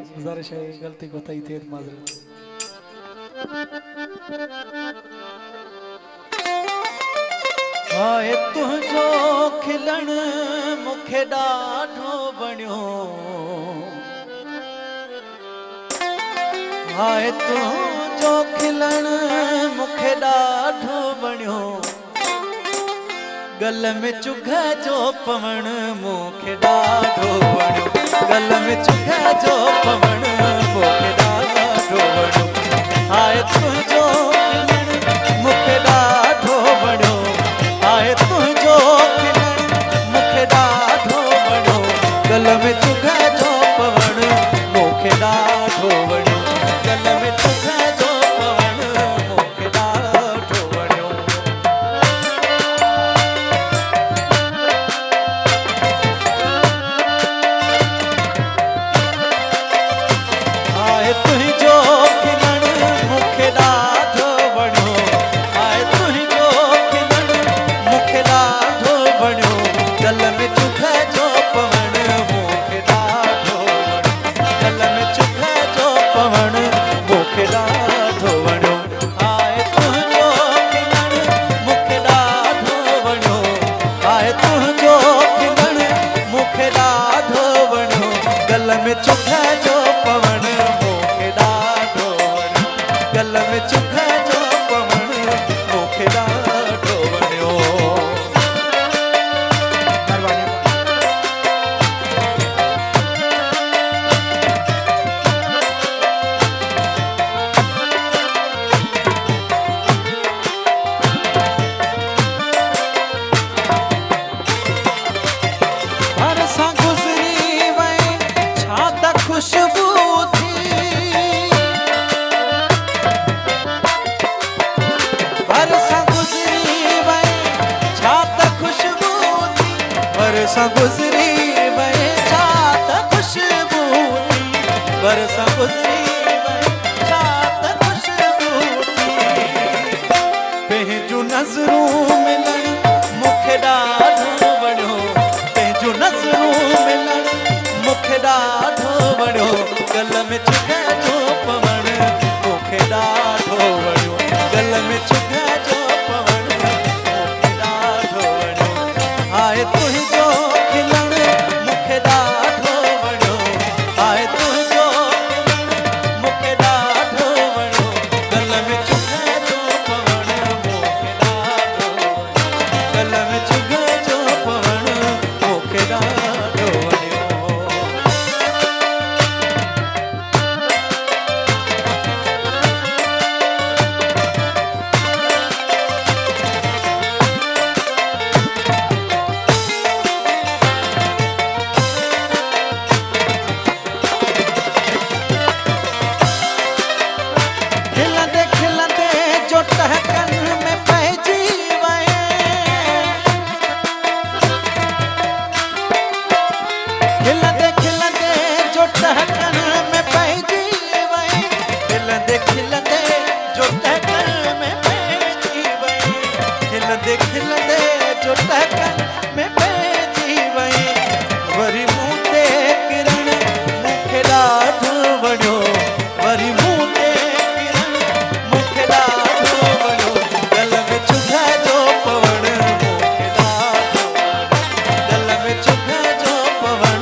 गुजारिश है, गलती कोताही थे माजरत। हाय तुझो खिलण मुखे ॾाढो वणियो, हाय तुझो खिलण मुखे ॾाढो वणियो, गल में चुघ जो पवण मुखे ॾाढो वणियो, गल में चुघ जो पवण मुखे ॾाढो वणियो, हाय तुझो खिलण मुखे ॾाढो वणियो, हाय तुझो खिलण मुखे ॾाढो वणियो, गल में चुघ जो पवण मुखे ॾाढो वणियो, गल में चुघ जो पवण मुखे ॾाढो वणियो। हाय तुझो खिलण मुखे ॾाढो वणियो, हाय तुझो खिलण मुखे ॾाढो वणियो, गल में चुघ जो पवण मुखे ॾाढो वणियो, गल में चुघ जो पवण मुखे ॾाढो वणियो, हाय तुझो खिलण मुखे ॾाढो वणियो, हाय तुझो खिलण मुखे ॾाढो वणियो, गल में चुघ जो पवण मुखे ॾाढो वणियो, गल में चुघ जो पवण मुखे ॾाढो वणियो। बरसां गुज़री वई छा त खुशबू थी, बरसां गुज़री वई छा त खुशबू थी, बरसां गुज़री वई छा त खुशबू थी, बरसां गुज़री वई छा त खुशबू थी, पंहिंजूं नज़रूं मिलण मुखे ॾाढो वणियो, पंहिंजूं नज़रूं मिलण मुखे ॾाढो वणियो, गल में चुघ जो पवण मुखे ॾाढो वणियो, गल में चुघ जो पवण मुखे ॾाढो वणियो, हाय तुझो खिलण मुखे ॾाढो वणियो, हाय तुझो खिलण मुखे ॾाढो वणियो, गल में चुघ जो पवण मुखे ॾाढो वणियो, गल में चुघ जो पवण मुखे ॾाढो वणियो। खिलंदे खिलंदे जो टहकन में पइजी वए, खिलंदे खिलंदे जो टहकन में पइजी वए, खिलंदे खिलंदे जो टहकन में पइजी वए, खिलंदे खिलंदे जो टहकन में पइजी वए, वरी मूं ते किरण मुखे ॾाढो वणियो, वरी मूं ते किरण मुखे ॾाढो वणियो, गल में चुघ जो पवण मुखे ॾाढो वणियो, गल में चुघ जो पवण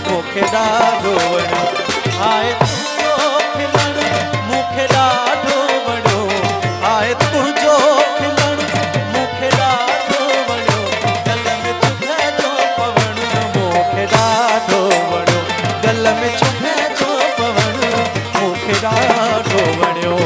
मुखे ॾाढो वणियो, हाय तुझो खिलण मुखे ॾाढो वणियो, हाय तुझो खिलण मुखे ॾाढो वणियो, गल में चुघ जो पवण मुखे ॾाढो वणियो, गल में चुघ जो पवण मुखे ॾाढो वणियो।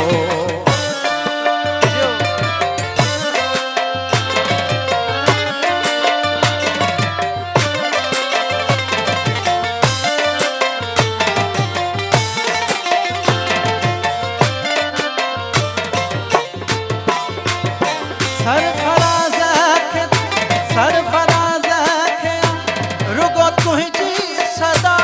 सरफराज़ खे रुगो तुंहिंजी सदा,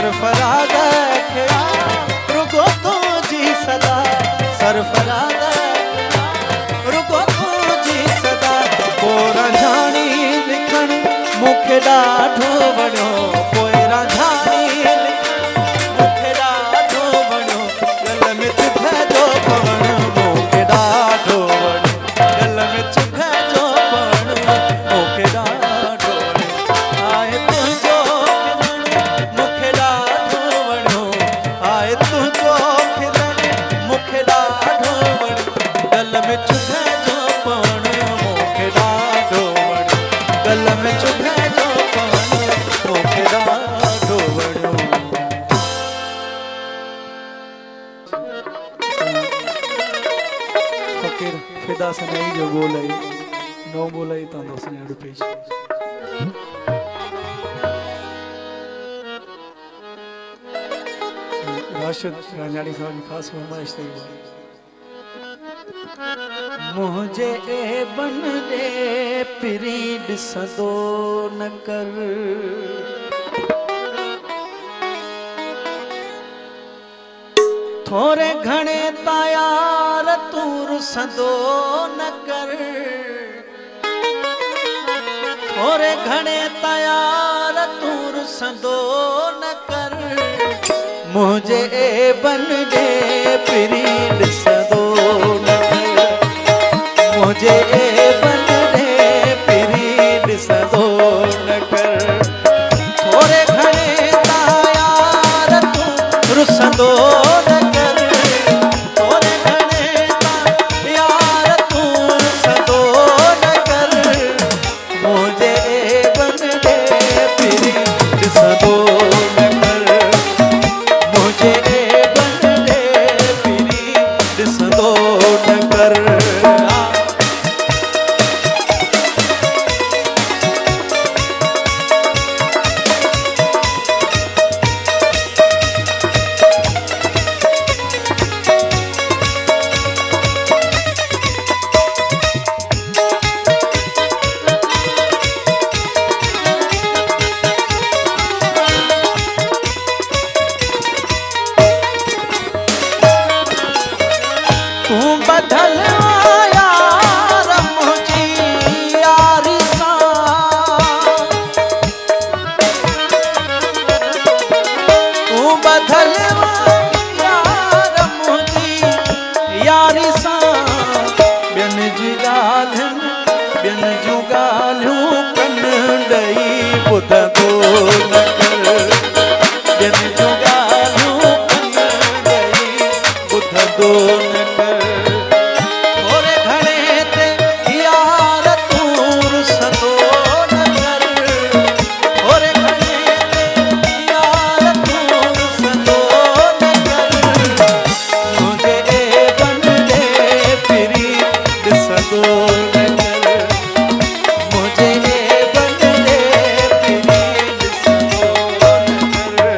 सरफराज ख्या रुगो तो जी सदा सरफराज रुगो तो जी सदा पोरा झाणी लिखण मूंखे ॾाढो वणियो पोरा झाणी मूंखे ॾाढो वणियो गल में चुभ जो पवण मूंखे ॾाढो वणियो गल में चुभ जो पवण मूंखे ॾाढो वणियो आए तुंहिंजो खिलण मूंखे ॾाढो वणियो आए तुंहिंजो खिलण मूंखे ॾाढो वणियो गल में चुभ जो पवण मूंखे ॾाढो वणियो गल में चुभ जो पवण मूंखे ॾाढो वणियो फकीर फिदा सनई जो बोलाई नो बोलाई तो दोस्तने अड़ पेश राशिद राजानी साहब की खास फरमाइश थी मुझे ए बन दे पिरीड सदो न कर थोरे घणे तायार तूर सदो न कर थोरे घणे तायार तूर सदो न कर मुझे ए बन दे पिरीड सदो न कर मुझे ए बन दे पिरीड सदो न कर थोरे घणे तायार तूर सदो न कर थोरे घणे तायार तूर सदो न कर मुझे ए बन दे पिरीड सदो न कर मुझे ए बन दे पिरीड सदो न कर तू बदल यार मुझी यारी सा तू बदल यार मुझी यारी सा बिन जी ॻाल्हियूं कन ॾई ॿुधंदो न कर बिन जूं ॻाल्हियूं कन ॾई ॿुधंदो न कर थोरे घणे ते यार तूर सदो न कर थोरे घणे ते यार तूर सदो न कर मुझे ए बन दे पिरीड सदो न कर मुझे ए बन दे पिरीड सदो न कर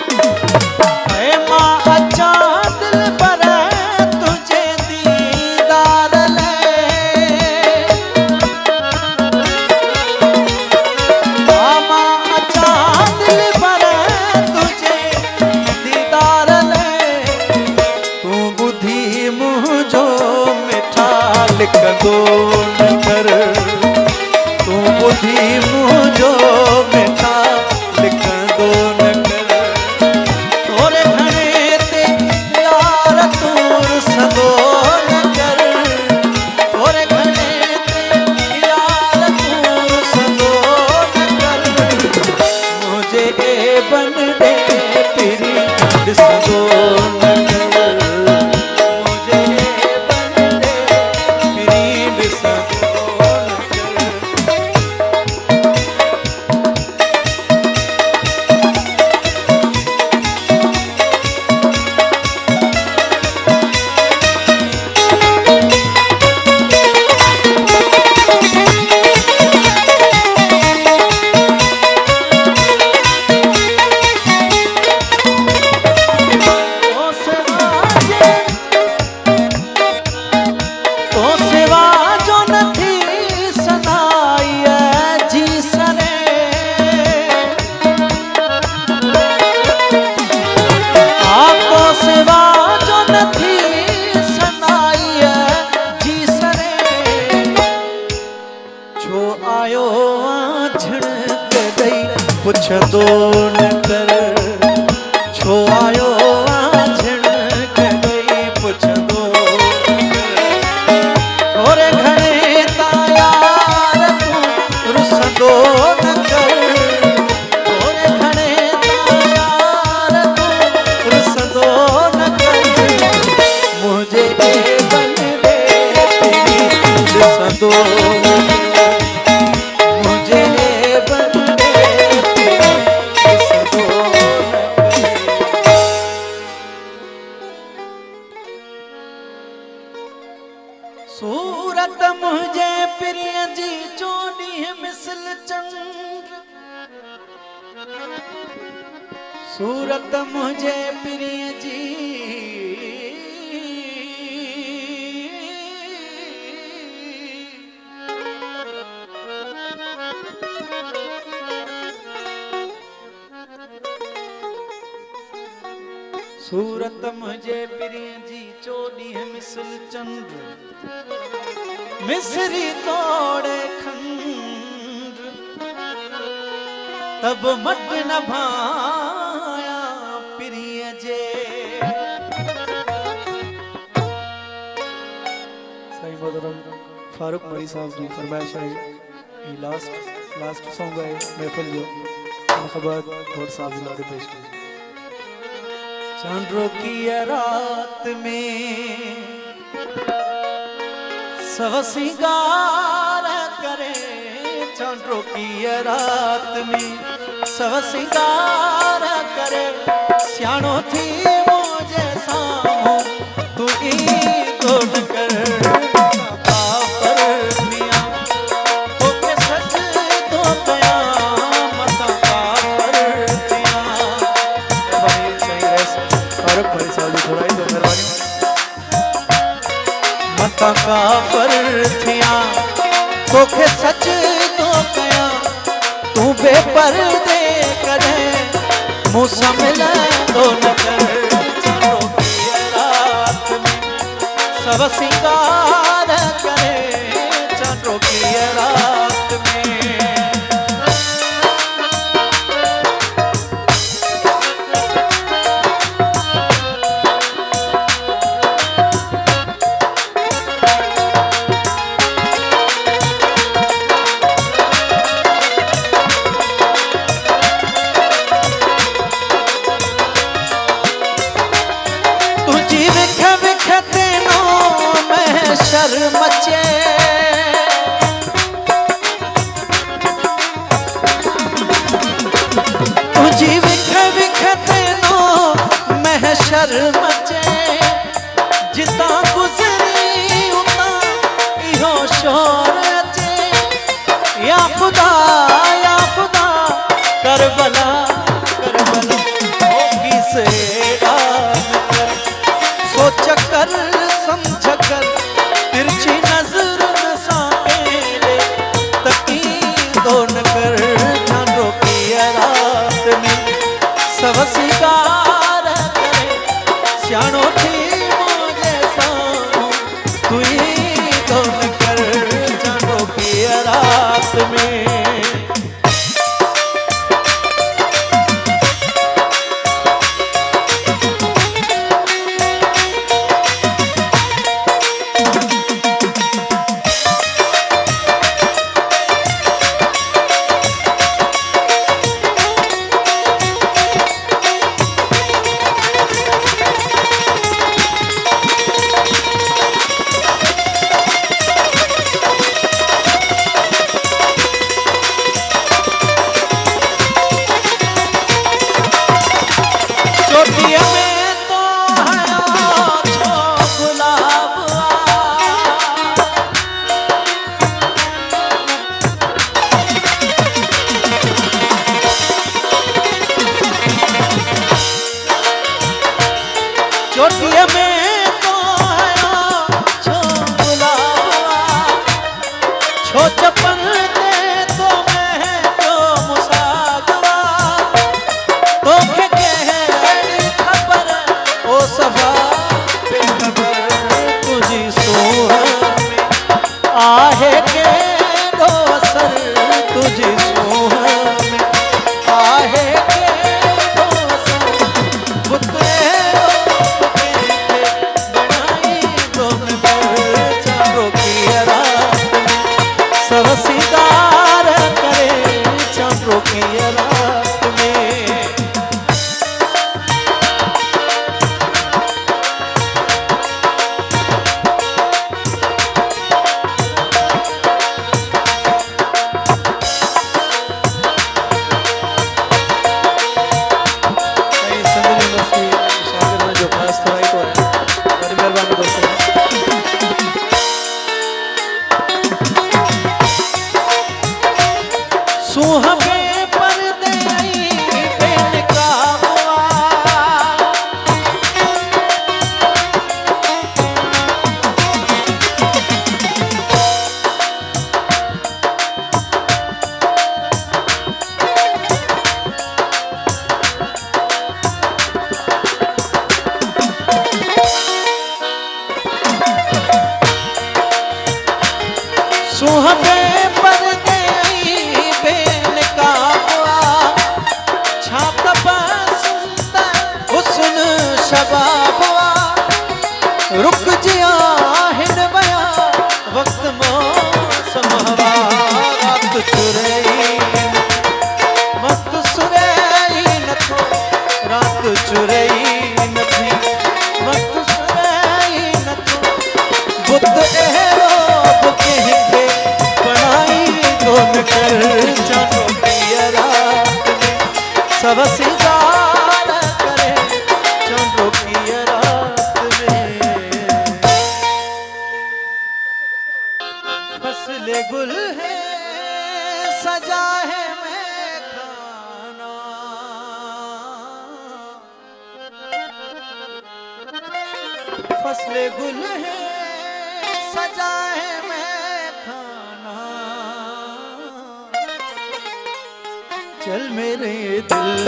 ऐ मां अचा दिल पर तुझे दीदार ले मां अचा दिल पर तुझे दीदार ले तू बुधी मुझो मिठा लिखंदो न कर तू बुधी मुझो मिठा लिखंदो न कर थोरे घणे ते यार तूर सदो न कर थोरे घणे ते यार तूर सदो न कर मुझे ए बन दे पिरीड सदो न कर मुझे ए बन दे पिरीड सूरत मुझे प्रिय जी सूरत मुझे प्रिय जी चोली है मिसल चंद्र मिसरी तोड़े खंड तब मट न भाया प्रिय जे साईं मोहतरम फारूक मरी साहब जी फरमाइश है ये लास्ट सॉन्ग है महफिल जो खबर और साहब दिलारे पेश कीजिए। चांदरों की रात में सब सिंगार करे चांदरों की रात में सब सिंगार करे सियाणो थी मुझे सामो तू ई तो न कर काफर मियां तो के सच तो कयामत काफर मियां भाई सही है फारूक मरी साहब जी थोड़ा ही दो मेहरबानी मता काफर थिया तोखे सच तो कया तू बेपर्दे करे मूसा मिले तो न कर चांदों की रात में सब सिंगार करे चांदों की रात में मचे तुझी विख विख तेनो महशर मचे जिता गुजरी उता इहो शोर अचे या खुदा करबला होगी से सोच कर समझ कर तिरछी नजर साले तकी दो न कर चांदों की रात में सब सिंगार करे सियाणो थी मुझे सामो तू ही दो न कर चांदों की रात में चोटिया में तो आया छो गुलाब छो चपन दे तो मैं तो मुसागवा तो के कहनी खबर ओ सफा बेखबर तुझी सोहन में आहे के दो असर तुझी सोहन में आहे के दो असर बुते शबाब रुक जिया हिन बया वक्त मौसम हवा रात चुरई मत सुरई नथो रात चुरई नथी मत सुरई नथो बुत एरो कंहिंखे पढ़ाई कोन कर चनो पिया रात में सब सिंगार करे चनो पिया रात में फसले गुल है सजा है मैं खाना फसले गुल है सजा है मैं खाना चल मेरे दिल